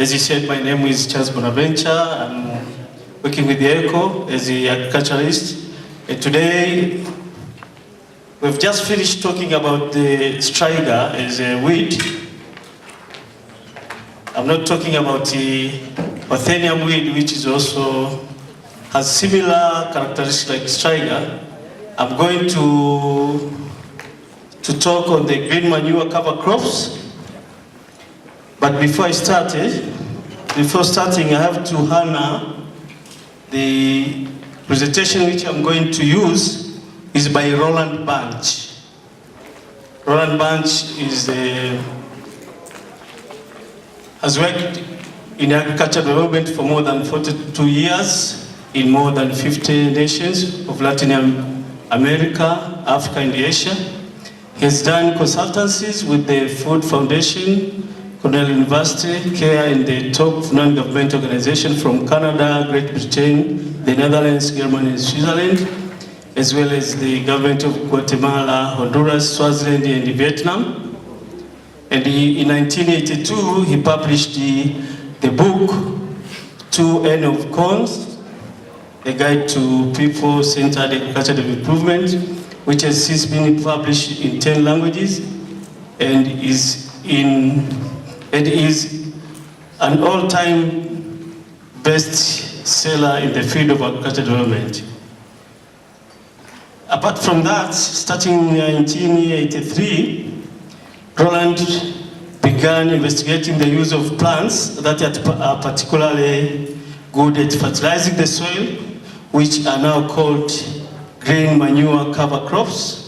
As you said, my name is Charles Bonaventure. I'm working with the ECHO as the agriculturalist. And today, we've just finished talking about the striga as a weed. I'm not talking about the Parthenium weed, which is also has similar characteristics like striga. I'm going to talk on the green manure cover crops. But before starting, I have to honor the presentation which I'm going to use is by Roland Bunch. Roland Bunch has worked in agriculture development for more than 42 years in more than 50 nations of Latin America, Africa, and Asia. He has done consultancies with the Food Foundation, Cornell University, care in the top non-government organization from Canada, Great Britain, the Netherlands, Germany, and Switzerland, as well as the government of Guatemala, Honduras, Swaziland, and Vietnam. And in 1982, he published the book, 2N of Corns, a guide to people-centered agricultural improvement, which has since been published in 10 languages and is an all-time best seller in the field of agricultural development. Apart from that, starting in 1983, Roland began investigating the use of plants that are particularly good at fertilizing the soil, which are now called green manure cover crops.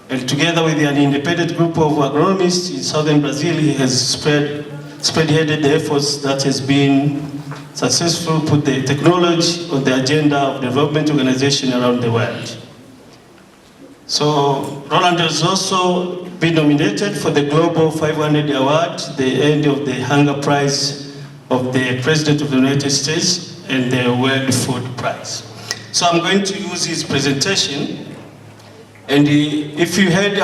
And together with an independent group of agronomists in southern Brazil, he has spearheaded the efforts that has been successful, put the technology on the agenda of development organizations around the world. So Roland has also been nominated for the Global 500 Award, the end of the Hunger Prize of the President of the United States, and the World Food Prize. So I'm going to use his presentation. And if you heard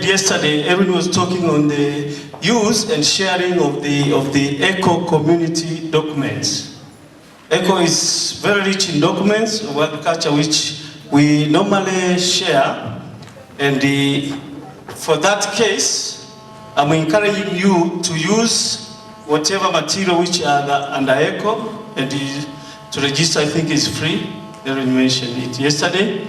yesterday, Erin was talking on the use and sharing of the ECHO community documents. ECHO is very rich in documents of agriculture which we normally share. And for that case, I'm encouraging you to use whatever material which are under ECHO, and to register, I think, is free. Erin mentioned it yesterday.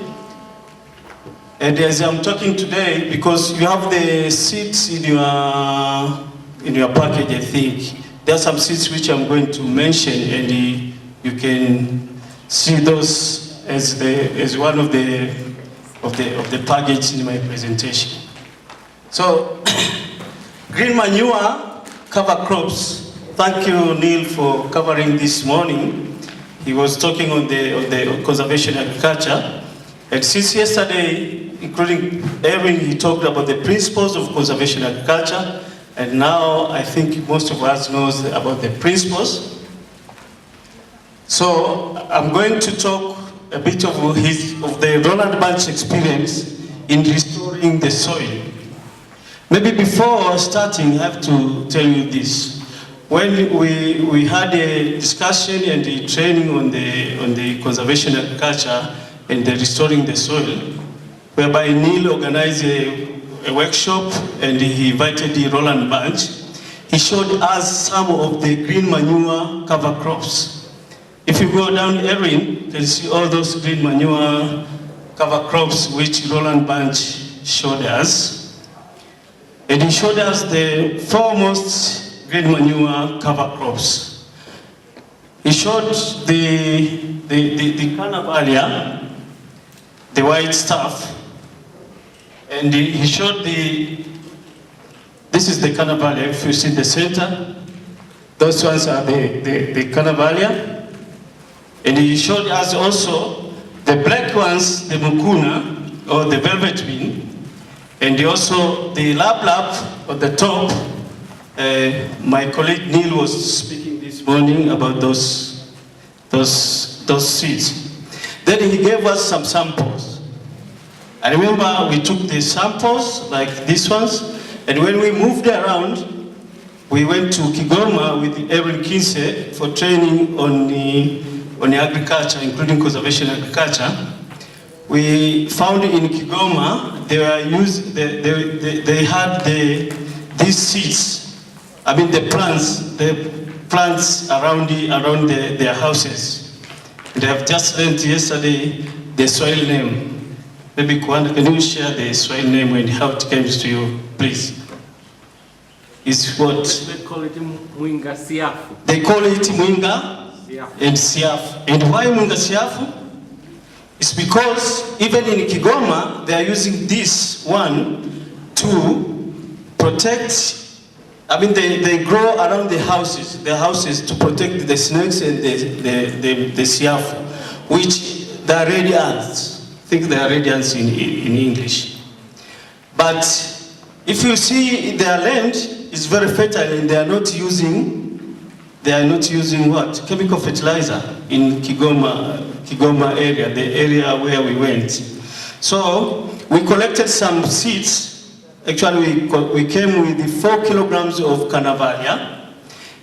And as I'm talking today, because you have the seeds in your package, I think there are some seeds which I'm going to mention, and you can see those as one of the packages in my presentation. So, green manure cover crops. Thank you, Neil, for covering this morning. He was talking on the conservation agriculture, and since yesterday, including Erin, he talked about the principles of conservation agriculture, and now I think most of us knows about the principles. So I'm going to talk a bit of the Roland Bunch experience in restoring the soil. Maybe before starting, I have to tell you this. When we had a discussion and a training on the conservation agriculture and the restoring the soil, whereby Neil organized a workshop and he invited the Roland Bunch. He showed us some of the green manure cover crops. If you go down Erin, you can see all those green manure cover crops which Roland Bunch showed us. And he showed us the foremost green manure cover crops. He showed the carnavalia, the white stuff, and he showed this is the carnavalia. If you see the center, those ones are the carnavalia. And he showed us also the black ones, the mucuna, or the velvet bean, and also the lap on the top. My colleague Neil was speaking this morning about those seeds. Then he gave us some samples. I remember we took the samples, like these ones, and when we moved around, we went to Kigoma with Aaron Kinse for training on the agriculture, including conservation agriculture. We found in Kigoma they had these seeds. I mean the plants around their houses. They have just learned yesterday the soil name. Maybe Kwanda, can you share the soil name and how it comes to you, please? Is what? They call it Mwinga Siafu. They call it Mwinga and Siafu. And why Mwinga Siafu? It's because even in Kigoma, they are using this one to protect, I mean, they grow around their houses to protect the snakes and the siafu, which they are red ants. I think they are red ants in English. But if you see their land is very fertile and they are not using what? Chemical fertilizer in Kigoma area, the area where we went. So we collected some seeds. Actually, we came with the 4 kilograms of Canavalia.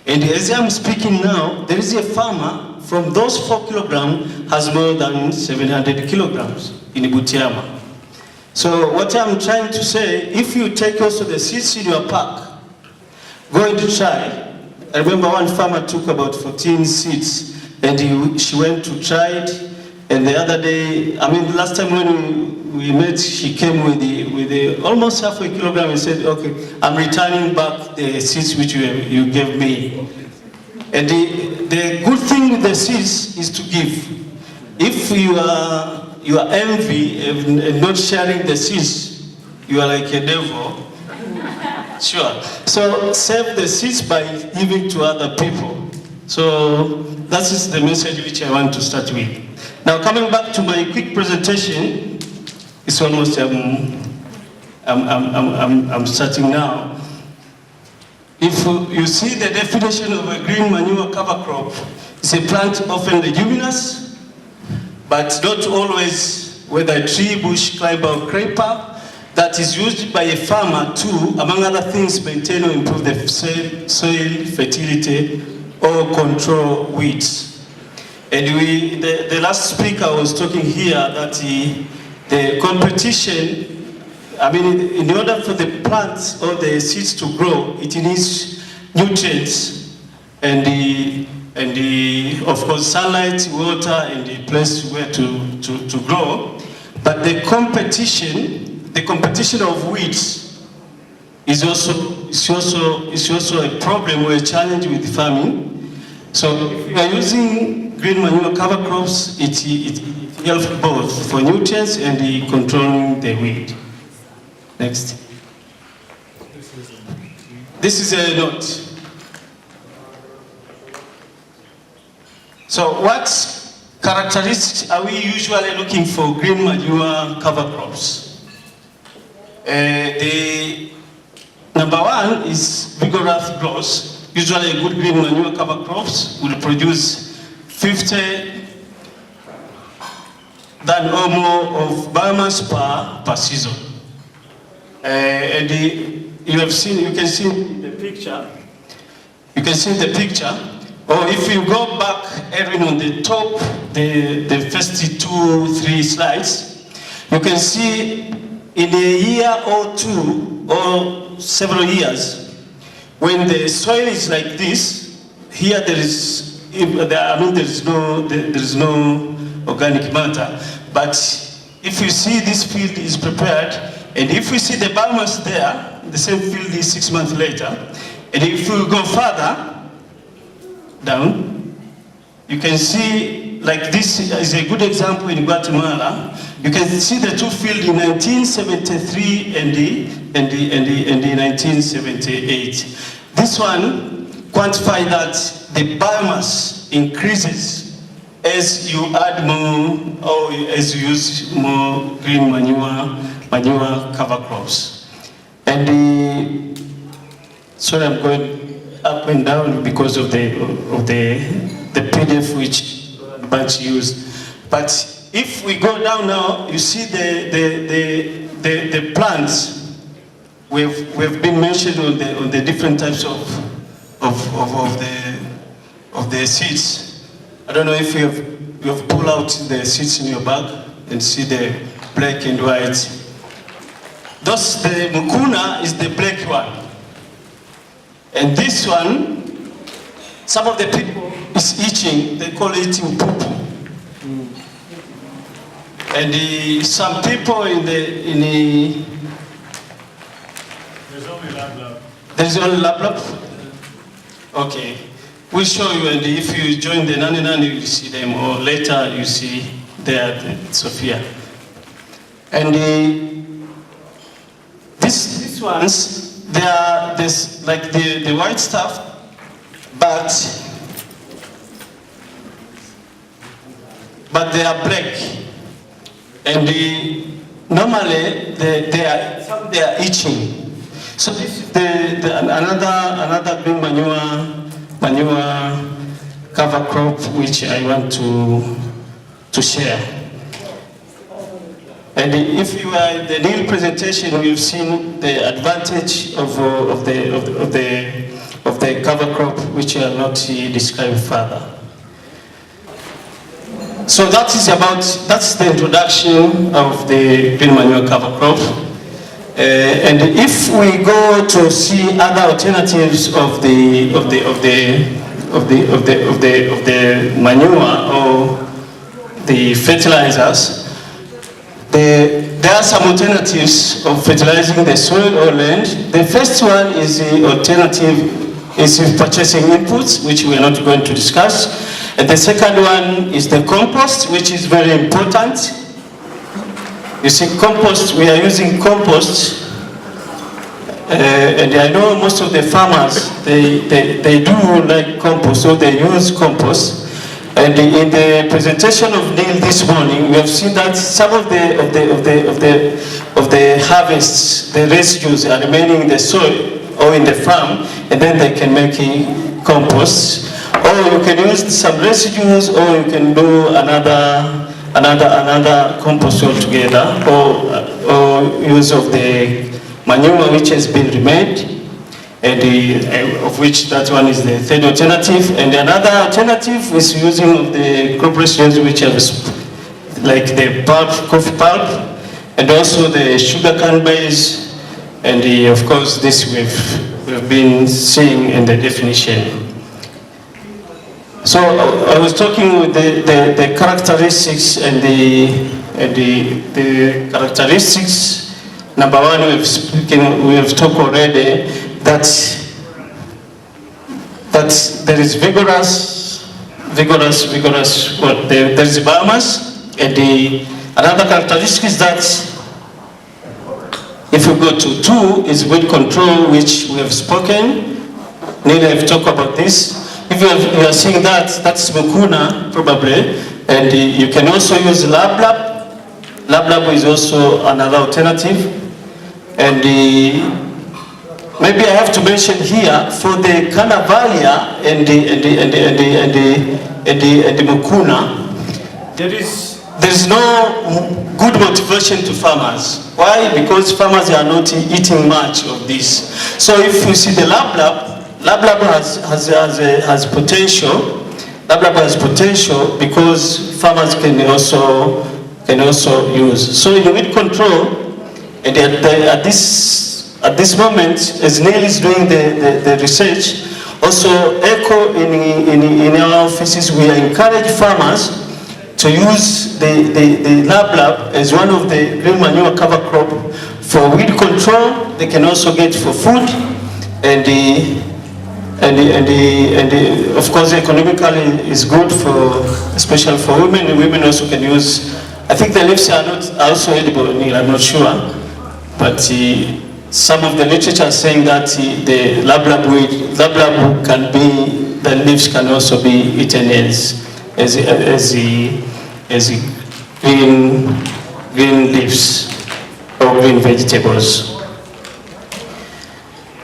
And as I'm speaking now, there is a farmer from those 4 kilograms has more than 700 kilograms in Butiama. So what I'm trying to say, if you take also the seeds in your pack, go and try. I remember one farmer took about 14 seeds and she went to try it. And the other day, I mean, last time when we met, she came with the almost half a kilogram and said, okay, I'm returning back the seeds which you gave me. And the good thing with the seeds is to give. If you are envy and not sharing the seeds, you are like a devil. Sure. So save the seeds by giving to other people. So that is the message which I want to start with. Now coming back to my quick presentation, it's almost I'm starting now. If you see the definition of a green manure cover crop, it's a plant often leguminous, but not always, whether a tree, bush, climber, or creeper, that is used by a farmer to, among other things, maintain or improve the soil fertility or control weeds. And the last speaker was talking here that the competition, I mean, in order for the plants or the seeds to grow, it needs nutrients and of course sunlight, water, and the place where to grow. But the competition of weeds is also a problem or a challenge with farming. So if you are using green manure cover crops, it helps both for nutrients and controlling the weed. Next. This is a note. So what characteristics are we usually looking for green manure cover crops? The number one is vigorous growth. Usually a good green manure cover crops will produce 50 than or more of biomass per season. And you can see the picture. You can see the picture. Or if you go back, Edwin, on the top, the first 2-3 slides, you can see in a year or two or several years, when the soil is like this, here there is no organic matter. But if you see this field is prepared, and if we see the biomass there, the same field is 6 months later, and if we go further down, you can see, like this is a good example in Guatemala. You can see the two fields in 1973 and the 1978. This one quantify that the biomass increases as you add more or as you use more green manure cover crops. And sorry, I'm going up and down because of the PDF which the bunch used. But if we go down now, you see the plants we've been mentioned on the different types of of the seeds. I don't know if you have pulled out the seeds in your bag and see the black and white. Those, the mukuna is the black one. And this one, some of the people is itching, they call it upupu. And some people in the there's only lab. There's only lab? Okay. We'll show you, and if you join the Nani you will see them, or later you see there at Sophia. And these ones, they are this, like the white stuff, but they are black. And normally they are itching. So this is another green manure cover crop which I want to share. And if you are in the Neil presentation, we've seen the advantage of the cover crop, which I will not describe further. So that's the introduction of the green manure cover crop. And if we go to see other alternatives of the manure or the fertilizers, there are some alternatives of fertilizing the soil or land. The first one is the alternative is purchasing inputs, which we are not going to discuss. And the second one is the compost, which is very important. You see, compost, we are using compost, and I know most of the farmers, they do like compost, so they use compost. And in the presentation of Neil this morning, we have seen that some of the harvests, the residues are remaining in the soil or in the farm, and then they can make compost. Or you can use some residues, or you can do another compost altogether, or use of the manure which has been remade, and of which that one is the third alternative. And another alternative is using of the crop residues which have like the pulp, coffee pulp, and also the sugar cane base, and of course this we've been seeing in the definition. So I was talking with the characteristics and the characteristics. Number one, we have talked already that there is vigorous. Well, there is biomass, and another characteristic is that if we go to 2 is weed control, which we have spoken. Neil have talked about this. If you are seeing that, that's mukuna probably, and you can also use livelihoods. Livelihoods is also another alternative, and maybe I have to mention here for the Canavalia and the mukuna, there is no good motivation to farmers. Why? Because farmers are not eating much of this. So if you see the livelihoods has potential. Livelihoods has potential because farmers can also use. So you need control, and at this moment, as Neil is doing the research, also ECHO in our offices, we encourage farmers to use the livelihoods as one of the green manure cover crop for weed control. They can also get for food, and of course economically is good for, especially for women. And women also can use. I think the leaves are also edible. I'm not sure, but some of the literature is saying that the livelihoods can be, the leaves can also be eaten as green leaves or green vegetables.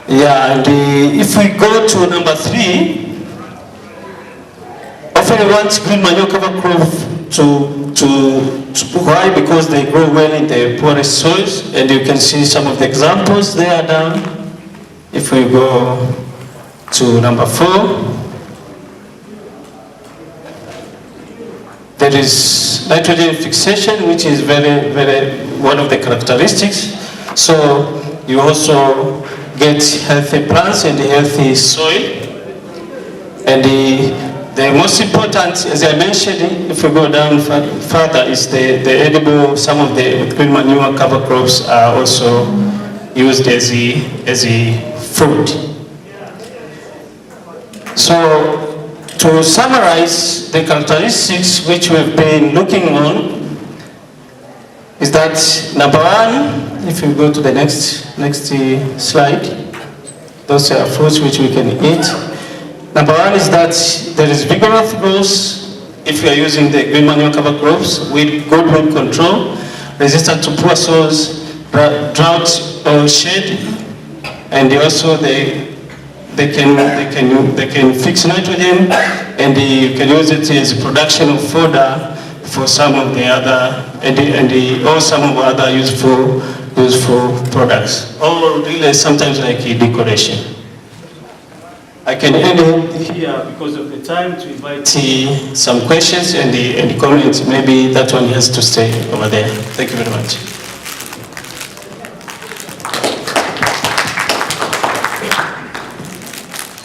Yeah, and if we go to number 3, often we want green manure cover crop to why? Because they grow well in the poorest soils, and you can see some of the examples there down. If we go to number 4. There is nitrogen fixation, which is one of the characteristics. So you also get healthy plants and healthy soil. And the most important, as I mentioned, if we go down further, is the edible. Some of the green manure cover crops are also used as a food. So to summarize the characteristics which we've been looking on, is that number 1, if you go to the next slide, those are fruits which we can eat. Number 1 is that there is vigorous growth if you are using the green manure cover crops with good root control, resistant to poor soils, drought or shade, and also they can fix nitrogen, and you can use it as production of fodder for some of the other or some of other useful products, or really sometimes like decoration. I can end here because of the time to invite some questions and comments. Maybe that one has to stay over there. Thank you very much.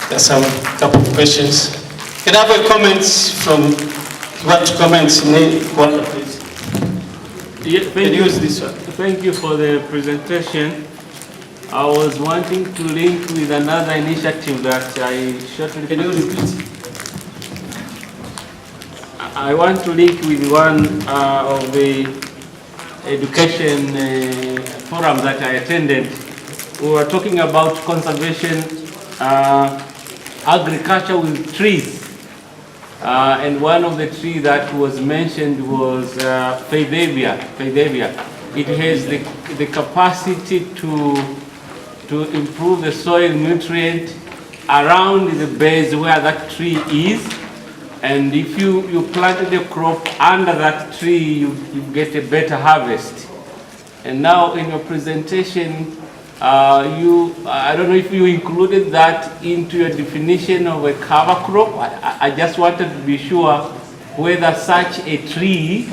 There's some couple of questions. Can I have a comments from, you want to comment, one please? Yeah, use this one. Thank you for the presentation. I was wanting to link with another initiative that I shortly... Can you repeat? I want to link with one of the education forums that I attended. We were talking about conservation, agriculture with trees. And one of the trees that was mentioned was Faidavia. It has the capacity to improve the soil nutrient around the base where that tree is. And if you planted a crop under that tree, you get a better harvest. And now in your presentation, I don't know if you included that into your definition of a cover crop. I just wanted to be sure whether such a tree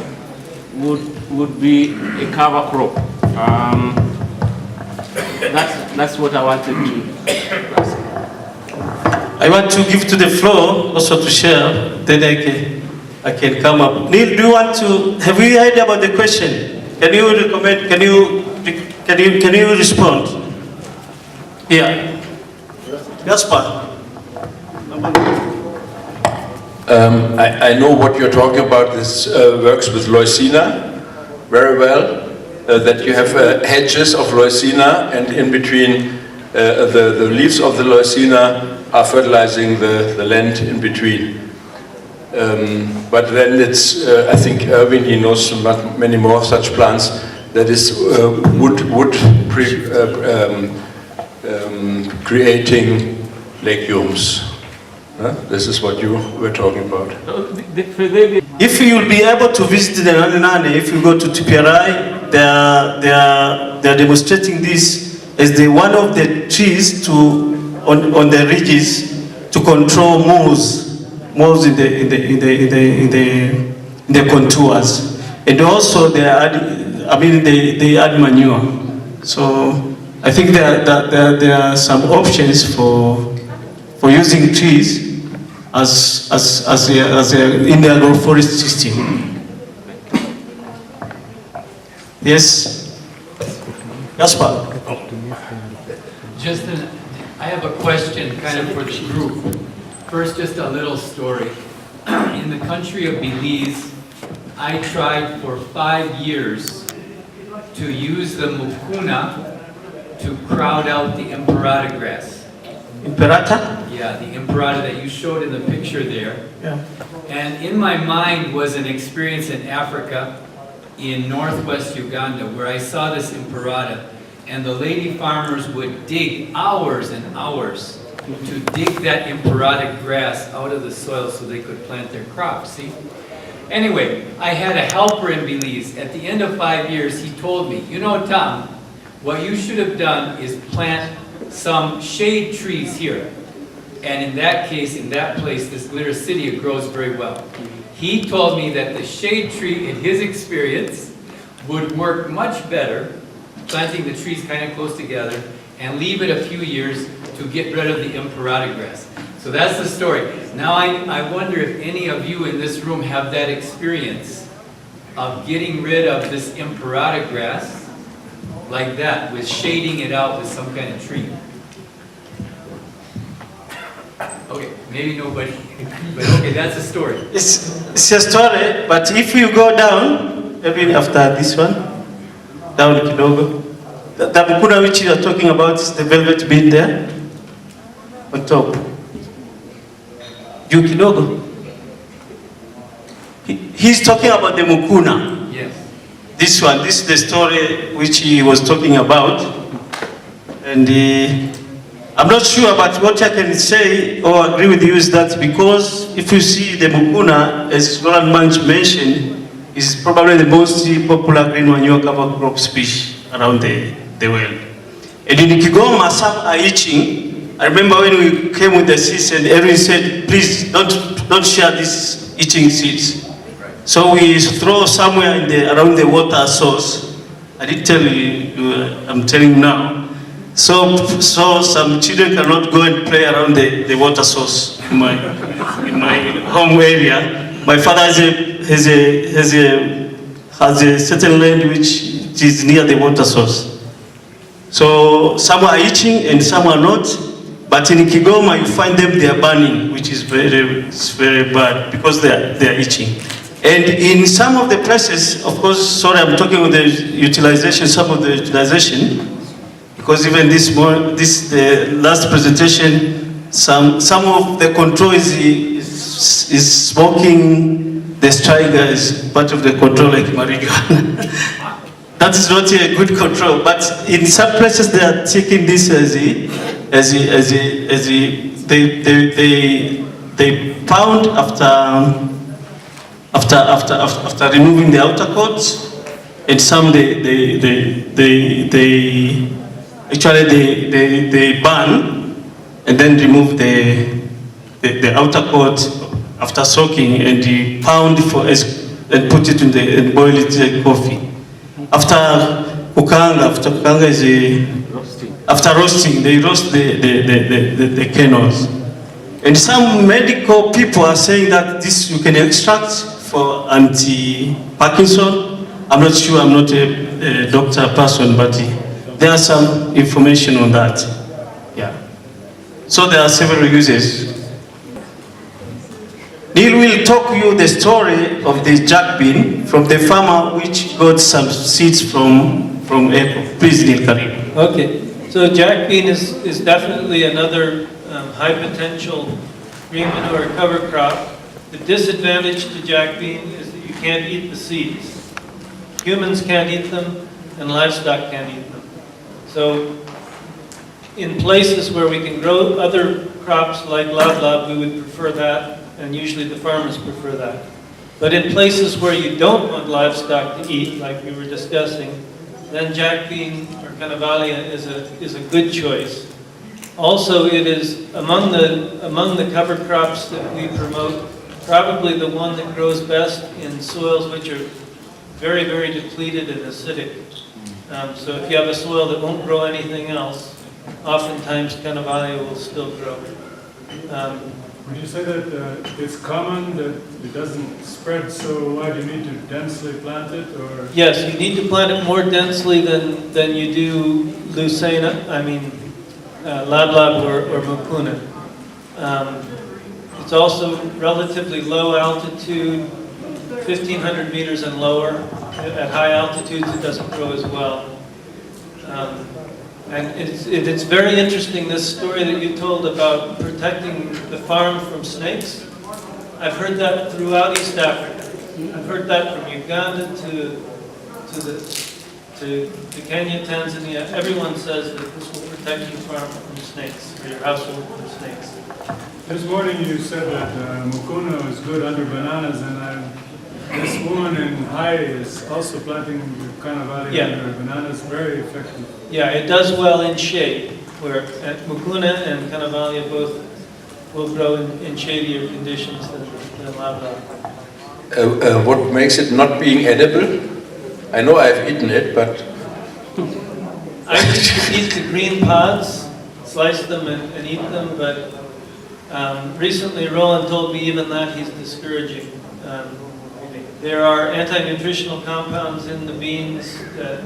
would be a cover crop. That's what I wanted to ask. I want to give to the floor also to share, then I can come up. Neil, do you want to, have you heard about the question? Can you recommend, can you respond? Yeah. Gaspar. I know what you're talking about. This works with Leucaena very well. That you have hedges of Leucaena, and in between the leaves of the Leucaena are fertilizing the land in between. But then it's, I think Erwin, he knows many more such plants. That is creating legumes. This is what you were talking about. If you will be able to visit the Nane, if you go to TPRI, they are demonstrating this as one of the trees on the ridges to control moles in the contours, and also they add manure. So I think there are some options for using trees as in the agroforest system. Yes, Gaspar. I have a question kind of for the group. First, just a little story. In the country of Belize, I tried for 5 years to use the mucuna to crowd out the imperata grass. Imperata? Yeah, the imperata that you showed in the picture there. Yeah. And in my mind was an experience in Africa, in northwest Uganda, where I saw this imperata, and the lady farmers would dig hours and hours to dig that imperata grass out of the soil so they could plant their crops, see? Anyway, I had a helper in Belize. At the end of 5 years, he told me, you know, Tom, what you should have done is plant some shade trees here. And in that case, in that place, this glitter city, it grows very well. He told me that the shade tree, in his experience, would work much better, planting the trees kind of close together, and leave it a few years to get rid of the imparator grass. So that's the story. Now I wonder if any of you in this room have that experience of getting rid of this imparator grass like that, with shading it out with some kind of tree. Okay, maybe nobody, but okay, that's a story. It's a story, but if you go down, maybe after this one, down kidogo, the mukuna which you are talking about is the velvet bean there, on top. Juu kidogo. He's talking about the mukuna. Yes. This one, this is the story which he was talking about. And I'm not sure, but what I can say or agree with you is that because if you see the mukuna, as Roland Manch mentioned, is probably the most popular green manure cover crop species around the world. And in Kigoma, some are itching. I remember when we came with the seeds and Erin said, please don't share these itching seeds. So we throw somewhere around the water source. I didn't tell you, I'm telling you now. So some children cannot go and play around the water source in my home area. My father has a certain land which is near the water source. So some are itching and some are not. But in Kigoma, you find them, they are burning, which is very bad because they are itching. And in some of the places, of course, sorry, I'm talking about the utilization, some of the utilization, because even the last presentation, some of the control is smoking the striker as part of the control, like marijuana. That is not a good control, but in some places they are taking this they pound after removing the outer coats, and some they burn and then remove the outer coat after soaking, and they pound and put it and boil it like coffee. After roasting, they roast the kernels. And some medical people are saying that this you can extract for anti-Parkinson. I'm not sure, I'm not a doctor person, but there are some information on that. Yeah. So there are several uses. Neil will talk you the story of the jack bean from the farmer which got some seeds from Echo. Please, Neil, Karim. Okay, so jack bean is definitely another high potential green manure cover crop. The disadvantage to jack bean is that you can't eat the seeds. Humans can't eat them, and livestock can't eat them. So in places where we can grow other crops like lablab, we would prefer that, and usually the farmers prefer that. But in places where you don't want livestock to eat, like we were discussing, then jack bean or canavalia is a good choice. Also, it is among the cover crops that we promote, probably the one that grows best in soils which are very, very depleted and acidic. So if you have a soil that won't grow anything else, oftentimes canavalia will still grow. When you say that it's common, that it doesn't spread so wide, you need to densely plant it, or? Yes, you need to plant it more densely than you do lablab or mukuna. It's also relatively low altitude, 1,500 meters and lower. At high altitudes, it doesn't grow as well. And it's very interesting, this story that you told about protecting the farm from snakes. I've heard that throughout East Africa. I've heard that from Uganda to Kenya, Tanzania. Everyone says that this will protect your farm from snakes, or your household from snakes. This morning you said that mukuna is good under bananas, and this woman in Hai is also planting canavalia under bananas, very effective. Yeah, it does well in shade, where mukuna and canavalia both will grow in shadier conditions than lavender. What makes it not being edible? I know I've eaten it, but... I used to eat the green pods, slice them and eat them, but recently Roland told me even that he's discouraging. There are anti-nutritional compounds in the beans that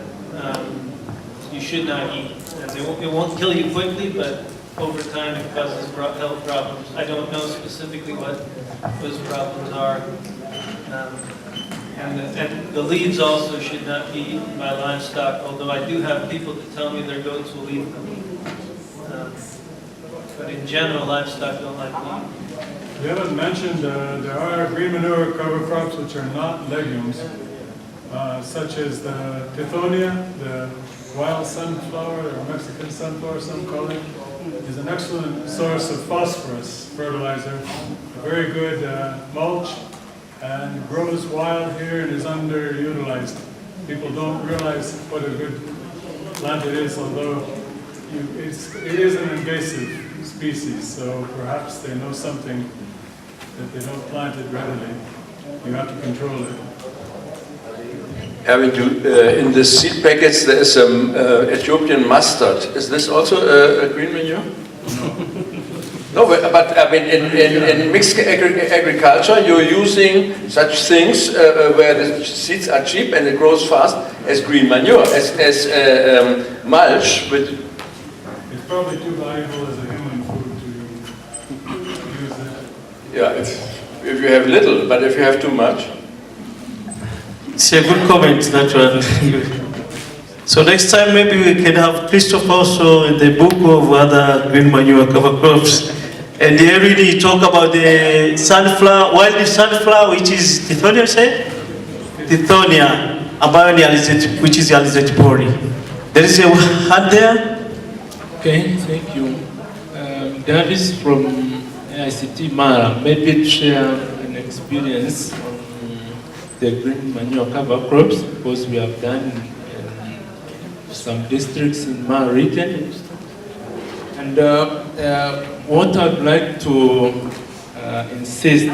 you should not eat. And it won't kill you quickly, but over time it causes health problems. I don't know specifically what those problems are. And the leaves also should not be eaten by livestock, although I do have people that tell me their goats will eat them. But in general, livestock don't like meat. You haven't mentioned there are green manure cover crops which are not legumes, such as the tithonia, the wild sunflower, or Mexican sunflower, some call it, is an excellent source of phosphorus fertilizer, a very good mulch, and grows wild here and is underutilized. People don't realize what a good plant it is, although it is an invasive species, so perhaps they know something that they don't plant it readily. You have to control it. Having to, in the seed packets there is some Ethiopian mustard. Is this also a green manure? No, but I mean, in mixed agriculture, you're using such things where the seeds are cheap and it grows fast as green manure, as mulch. It's probably too valuable as a human food to use it. Yeah, if you have little, but if you have too much. It's a good comment, that one. So next time maybe we can have Christopher also in the book of other green manure cover crops. And they really talk about the sunflower, wild sunflower, which is Tithonia, say? Tithonia, which is Alizeti pori. There is a hand there. Okay, thank you. Davis from ICT Mara, maybe share an experience on the green manure cover crops, because we have done some districts in Mara region. And what I'd like to insist,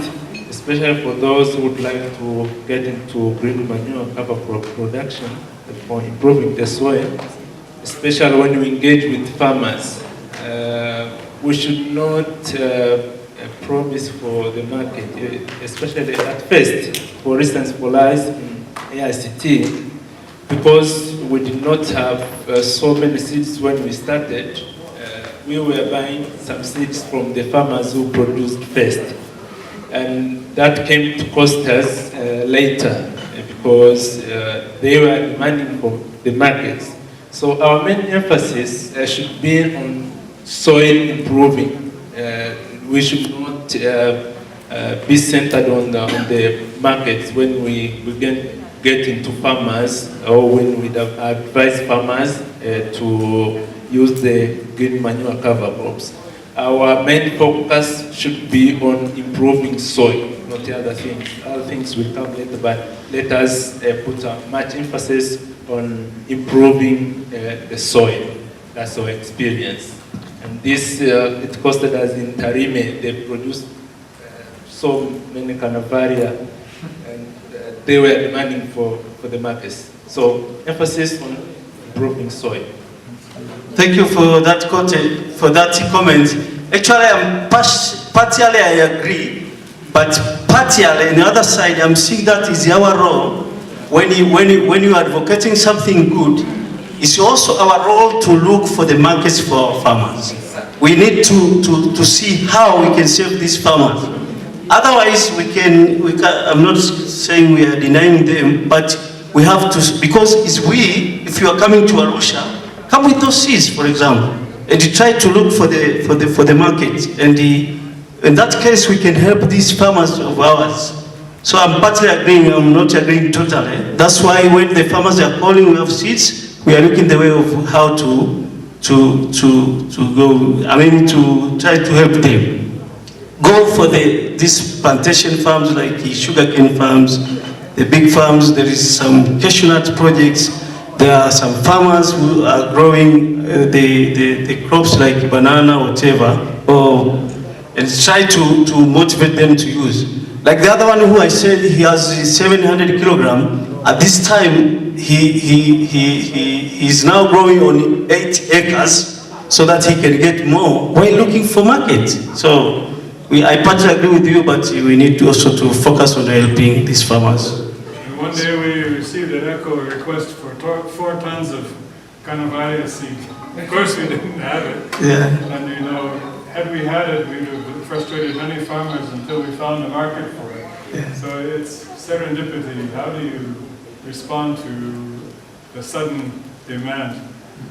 especially for those who would like to get into green manure cover crop production for improving the soil, especially when we engage with farmers, we should not promise for the market, especially at first. For instance, for us in AICT, because we did not have so many seeds when we started, we were buying some seeds from the farmers who produced first. And that came to cost us later because they were demanding from the markets. So our main emphasis should be on soil improving. We should not be centered on the markets when we get into farmers, or when we advise farmers to use the green manure cover crops. Our main focus should be on improving soil, not the other things. Other things will come later, but let us put much emphasis on improving the soil. That's our experience. And this, it costed us in Tarime, they produced so many canavaria, and they were demanding for the markets. So emphasis on improving soil. Thank you for that comment. Actually, partially I agree, but partially on the other side, I'm seeing that is our role. When you are advocating something good, it's also our role to look for the markets for our farmers. We need to see how we can serve these farmers. Otherwise, I'm not saying we are denying them, but we have to, because it's if you are coming to Arusha, come with those seeds, for example, and you try to look for the market. And in that case, we can help these farmers of ours. So I'm partly agreeing, I'm not agreeing totally. That's why when the farmers are calling, we have seeds, we are looking the way of how to try to help them. Go for these plantation farms like sugarcane farms, the big farms. There is some cashew nut projects. There are some farmers who are growing the crops like banana, whatever, or and try to motivate them to use. Like the other one who I said, he has 700 kilogram. At this time, he's now growing on 8 acres so that he can get more while looking for market. So I partly agree with you, but we need to also to focus on helping these farmers. And one day we received an ECHO request for 4 tons of Canavaya seed. Of course we didn't have it. Yeah. And you know, had we had it, we would have frustrated many farmers until we found a market for it. Yeah. So it's serendipity. How do you respond to the sudden demand?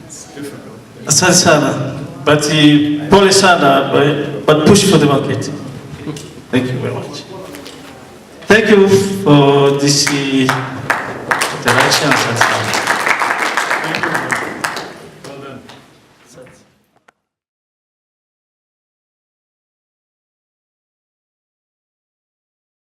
It's difficult. Asante sana, but pole sana, but push for the market. Thank you very much. Thank you for this interaction.